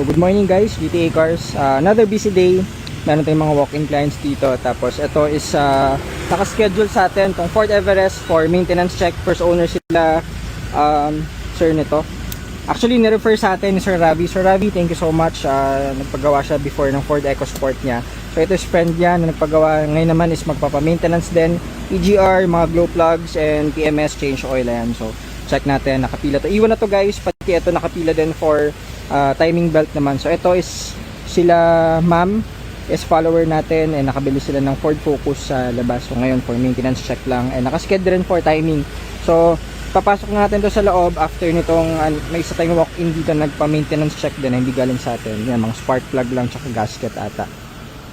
Good morning guys, GTA Cars. Another busy day. Meron tayong mga walk-in clients dito. Tapos ito is nakaschedule sa atin tong Ford Everest for maintenance check. First owner sila, sir nito. Actually, nirefer sa atin ni Sir Ravi. Sir Ravi, thank you so much. Nagpagawa siya before ng Ford EcoSport niya. So ito is friend niya na nagpagawa. Ngayon naman is magpapa-maintenance din. EGR, mga glow plugs, and PMS, change oil. Ayan. So check natin, nakapila to. Iwan na to guys, pati ito nakapila din for timing belt naman. So ito is sila ma'am is follower natin and nakabili sila ng Ford Focus sa labas. So ngayon for maintenance check lang and nakaschedule rin for timing. So papasok natin to sa loob after nitong may isa tayong walk-in dito, nagpa-maintenance check din, hindi galing sa atin. Yan, mga spark plug lang tsaka gasket ata.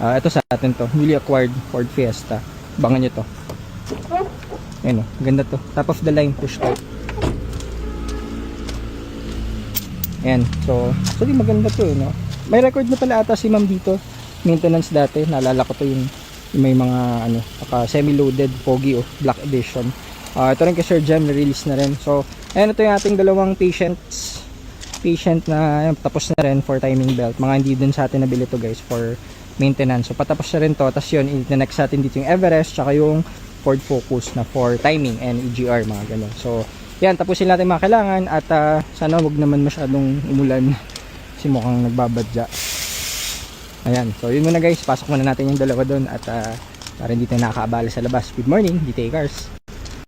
Ito sa atin to, newly acquired Ford Fiesta. Bangan nyo to. Ayan o, ganda to. Top of the line, push start. Ayan, so di maganda to, no? May record na pala ata si ma'am dito, maintenance dati, naalala ko to yung may mga semi-loaded Pogi black edition. Ito rin kay Sir Jem, release na rin. So ayan, ito yung ating dalawang patient na tapos na rin for timing belt. Mga hindi din sa atin nabili to guys for maintenance. So patapos na rin to, tapos yun, next sa atin dito yung Everest tsaka yung Ford Focus na for timing and EGR, mga ganun. So yan, tapusin natin mga kailangan at sana wag naman masyadong umulan kasi mukhang nagbabadya. Ayan, so yun muna guys, pasok muna natin yung dalawa doon at para hindi tayo nakakaabala sa labas. Good morning, GTA Cars.